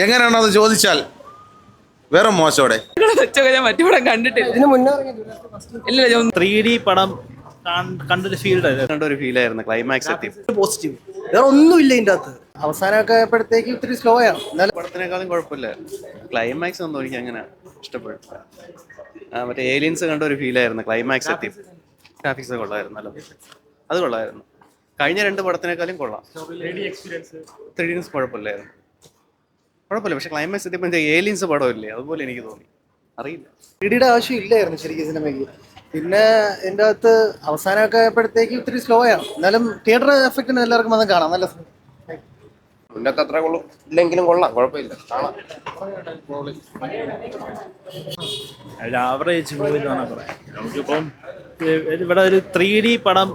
എങ്ങനെയാണെന്ന് ചോദിച്ചാൽ വേറെ മോശോടെ ഞാൻ മറ്റു പടം കണ്ടിട്ടില്ല. ഇല്ല 3D പടം കണ്ടൊരു കണ്ടൊരു ഫീലായിരുന്നു. ക്ലൈമാക്സ് എത്തി പോസിറ്റീവ്, വേറെ ഒന്നുമില്ല ഇതിൻ്റെ അകത്ത്. അവസാനമൊക്കെ ആയപ്പോഴത്തേക്ക് ഇത്തിരി സ്ലോ ആണ്. എന്നാലും പടത്തിനേക്കാളും കുഴപ്പമില്ല. ക്ലൈമാക്സ് ഒന്നും എനിക്ക് അങ്ങനെ ഇഷ്ടപ്പെട്ടില്ല. മറ്റേ ഏലിയൻസ് കണ്ട ഒരു ഫീലായിരുന്നു. ക്ലൈമാക്സ് എത്തി ഗ്രാഫിക്സ് കൊള്ളായിരുന്നു, നല്ല അത് കൊള്ളായിരുന്നു. കഴിഞ്ഞ 2 പടത്തിനേക്കാളും കൊള്ളാം. 3D കുഴപ്പമില്ലായിരുന്നു, പക്ഷെ ക്ലൈമാക്സ് എത്തിയപ്പോൾ ഏലിയൻസ് പടമില്ലേ അതുപോലെ എനിക്ക് തോന്നി. അറിയില്ല, 3Dയുടെ ആവശ്യം ഇല്ലായിരുന്നു ശരിക്കും സിനിമയ്ക്ക്. പിന്നെ ഇതിൻ്റെ അകത്ത് അവസാനമൊക്കെ ആയപ്പോഴത്തേക്ക് ഇത്തിരി സ്ലോ ആണ്. എന്നാലും തിയേറ്റർ എഫക്റ്റിന് എല്ലാവർക്കും വന്ന് കാണാം. നല്ല ഇതിനകത്ത് അത്ര കൊള്ളും ഇല്ലെങ്കിലും കൊള്ളാം, കുഴപ്പമില്ല, കാണാം. ആവറേജ് മൂവി എന്ന് പറഞ്ഞാൽ പറയാം. നമുക്കിപ്പം ഇവിടെ ഒരു 3D പടം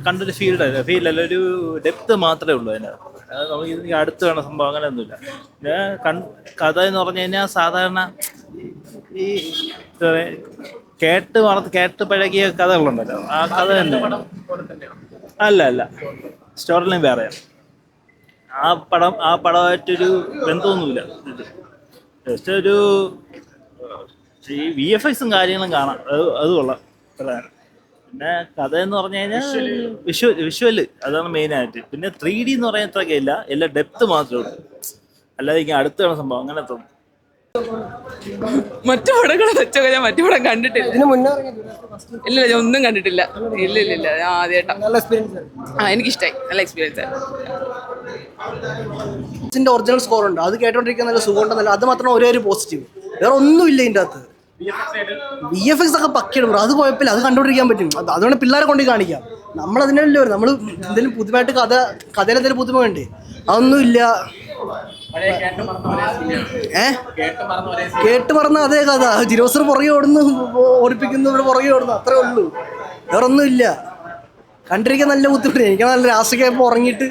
കണ്ടൊരു ഫീലല്ല, ഒരു ഡെപ്ത് മാത്രമേ ഉള്ളൂ അതിനകത്ത്. അത് നമുക്ക് അടുത്ത് വേണം സംഭവം, അങ്ങനെയൊന്നുമില്ല. പിന്നെ കഥ എന്ന് പറഞ്ഞു കഴിഞ്ഞാൽ സാധാരണ ഈ കേട്ട് പഴകിയ കഥകളുണ്ടല്ലോ, ആ കഥ തന്നെ. അല്ല സ്റ്റോറി ലൈൻ വേറെയാണ്. ആ പടമായിട്ടൊരു ബന്ധമൊന്നുമില്ല. ജസ്റ്റ് ഒരു ഈ VFXും കാര്യങ്ങളും കാണാം, അത് കൊള്ളാം. പിന്നെ കഥ എന്ന് പറഞ്ഞു കഴിഞ്ഞാൽ വിഷ്വല് അതാണ് മെയിനായിട്ട്. പിന്നെ 3D എന്ന് പറയാൻ അത്രയൊക്കെ ഇല്ല, എല്ലാം ഡെപ്ത് മാത്രമേ ഉള്ളൂ. അല്ലാതെ ഇങ്ങനെ അടുത്താണ് സംഭവം, അങ്ങനെ തോന്നും. മറ്റു പടങ്ങൾ വെച്ചൊക്കെ ഞാൻ മറ്റു പടം കണ്ടിട്ടില്ല. ഇല്ല ഞാൻ ഒന്നും കണ്ടിട്ടില്ല. ഇല്ല ഞാൻ ആദ്യമായിട്ടാ. എനിക്കിഷ്ടായി, നല്ല എക്സ്പീരിയൻസ് ആയിരുന്നു. ഒറിജിനൽ സ്കോർ ഉണ്ട്, അത് കേട്ടോണ്ടിരിക്കാൻ നല്ല സുഖമുണ്ടെന്നല്ല. അത് മാത്രം ഒരേ ഒരു പോസിറ്റീവ്, വേറെ ഒന്നുമില്ല ഇതിൻ്റെ അകത്ത്. VFX ഒക്കെ പക്കയാണ് ബ്രോ, അത് കുഴപ്പമില്ല, അത് കണ്ടുകൊണ്ടിരിക്കാൻ പറ്റും. അതുകൊണ്ട് പിള്ളേരെ കൊണ്ട് കാണിക്കാം. നമ്മളതിനല്ലേ വരും, നമ്മൾ എന്തെങ്കിലും പുതുമായിട്ട് കഥയിൽ എന്തെങ്കിലും പുതുമ വേണ്ടേ, അതൊന്നുമില്ല. കേട്ട് മറന്ന അതേ കഥ. ജിരോസർ പുറകെ ഓടുന്നു, ഓടിപ്പിക്കുന്നു, ഇവിടെ പുറകെ ഓടുന്നു, അത്രേ ഉള്ളൂ, വേറെ ഒന്നുമില്ല. കണ്ടിരിക്കാൻ നല്ല ബുദ്ധിമുട്ട്. എനിക്ക് നല്ല രാഷ്ട്രീയമായപ്പോൾ ഉറങ്ങിയിട്ട്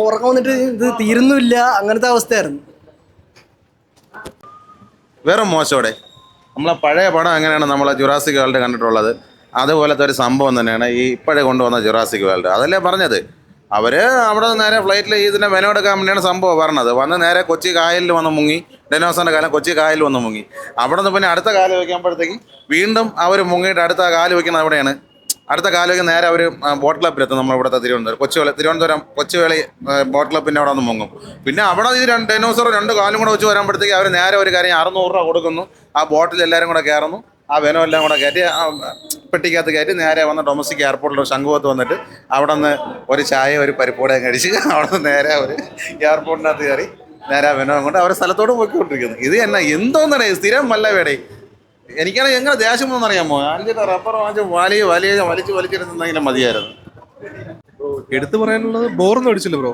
ഉറക്കം വന്നിട്ട് ഇത് തീരുന്നുമില്ല, അങ്ങനത്തെ അവസ്ഥയായിരുന്നു. വേറെ മോശോടെ നമ്മളെ പഴയ പടം എങ്ങനെയാണ് നമ്മളെ ജുറാസിക് വേൾഡ് കണ്ടിട്ടുള്ളത്, അതുപോലത്തെ ഒരു സംഭവം തന്നെയാണ് ഈ ഇപ്പോഴേ കൊണ്ടുവന്ന ജുറാസിക് വേൾഡ്. അതല്ലേ പറഞ്ഞത്, അവർ അവിടെ നിന്ന് നേരെ ഫ്ലൈറ്റിൽ ഇതിൻ്റെ മെനോടുക്കാൻ വേണ്ടിയാണ് സംഭവം പറഞ്ഞത്. വന്ന് നേരെ കൊച്ചി കായലിൽ വന്ന് മുങ്ങി, ഡൈനോസറിൻ്റെ കാലം കൊച്ചി കായലിൽ വന്ന് മുങ്ങി. അവിടെ നിന്ന് പിന്നെ അടുത്ത കാല് വയ്ക്കുമ്പോഴത്തേക്ക് വീണ്ടും അവർ മുങ്ങിയിട്ട് അടുത്ത കാല് വയ്ക്കുന്നത് എവിടെയാണ്? അടുത്ത കാല് വയ്ക്കുന്ന നേരെ അവർ ബോട്ട് ക്ലബ്ബിലെത്തും. നമ്മളിവിടുത്തെ തിരുവനന്തപുരം കൊച്ചുവേളി ബോട്ട് ക്ലബിൻ്റെ അവിടെ ഒന്ന് മുങ്ങും. പിന്നെ അവിടെ ഈ ഡൈനോസർ 2 കാലും കൂടെ വെച്ച് വരുമ്പോഴത്തേക്ക് അവർ നേരെ ഒരു കാര്യം 600 രൂപ കൊടുക്കുന്നു. ആ ബോട്ടിൽ എല്ലാവരും കൂടെ കയറുന്നു, ആ വെനോ എല്ലാം കൂടെ കയറ്റി പെട്ടിക്കകത്ത് കയറ്റി നേരെ വന്ന് ഡൊമസ്റ്റിക് എയർപോർട്ടിൽ ശംഖുവത്ത് വന്നിട്ട് അവിടെ നിന്ന് ഒരു ചായ ഒരു പരിപ്പൂടയും കഴിച്ച് അവിടെ നിന്ന് നേരെ ഒരു എയർപോർട്ടിനകത്ത് കയറി നേരെ വെനോ കൊണ്ട് അവരെ സ്ഥലത്തോട് പോയിക്കൊണ്ടിരിക്കുന്നു. ഇത് എന്നാ എന്തോന്നടേ, സ്ഥിരം വല്ല വേടേ. എനിക്കാണെങ്കിൽ എങ്ങനെ ദേഷ്യം ഒന്നും അറിയാമോ, അതിൻ്റെ റബ്ബർ വാങ്ങിച്ച് വലിച്ചിരുന്നെങ്കിലും മതിയായിരുന്നു. എടുത്തു പറയാനുള്ളത് ബോറൊന്നും അടിച്ചില്ല ബ്രോ,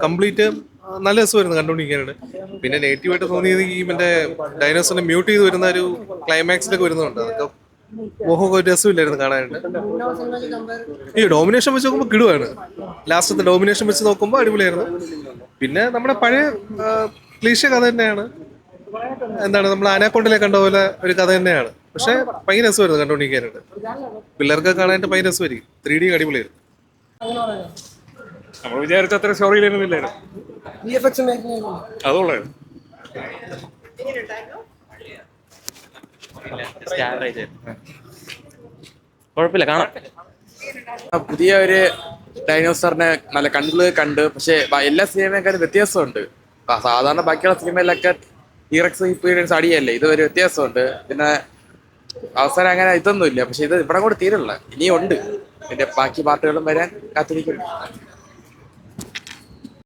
കംപ്ലീറ്റ് നല്ല രസമായിരുന്നു കണ്ടുകൊണ്ടിരിക്കാനായിട്ട്. പിന്നെ നെഗറ്റീവായിട്ട് തോന്നിയത് ഈ മറ്റേ ഡൈനോസറിനെ മ്യൂട്ട് ചെയ്ത് വരുന്ന ഒരു ക്ലൈമാക്സിലൊക്കെ വരുന്നുണ്ട്, അതൊക്കെ ഒരു രസമില്ലായിരുന്നു കാണാനായിട്ട്. ഈ ഡോമിനേഷൻ വെച്ച് നോക്കുമ്പോൾ കിടുവാണ്, ലാസ്റ്റത്തെ ഡോമിനേഷൻ വെച്ച് നോക്കുമ്പോൾ അടിപൊളിയായിരുന്നു. പിന്നെ നമ്മുടെ പഴയ ക്ലീശ കഥ തന്നെയാണ്, എന്താണ് നമ്മൾ അനാക്കൊണ്ടിലെ കണ്ട പോലെ ഒരു കഥ തന്നെയാണ്. പക്ഷെ ഭയങ്കര രസമായിരുന്നു കണ്ടുകൊണ്ടിരിക്കാനായിട്ട്, പിള്ളേർക്ക് കാണാനായിട്ട് ഭയങ്കര രസമായിരിക്കും. 3D അടിപൊളിയായിരുന്നു. നമ്മൾ വിചാരിച്ച അത്ര സ്റ്റോറി ലൈനൊന്നുമില്ലായിരുന്നു, അതുള്ളായിരുന്നു. കുഴപ്പമില്ല, കാണാം. പുതിയ ഒരു ഡൈനോസറിനെ നല്ല കണ്ട്, പക്ഷെ എല്ലാ സിനിമയെക്കാളും വ്യത്യാസമുണ്ട്. സാധാരണ ബാക്കിയുള്ള സിനിമയിലൊക്കെ ടീറക്സ് എക്സ്പീരിയൻസ് അടിയല്ലേ, ഇത് ഒരു വ്യത്യാസമുണ്ട്. പിന്നെ അവസാനം അങ്ങനെ ഇതൊന്നുമില്ല, പക്ഷെ ഇത് ഇവിടെ കൂടെ തീരല്ല, ഇനിയും ഉണ്ട്. ഇതിന്റെ ബാക്കി പാർട്ടുകളും വരാൻ കാത്തിരിക്കുന്നു.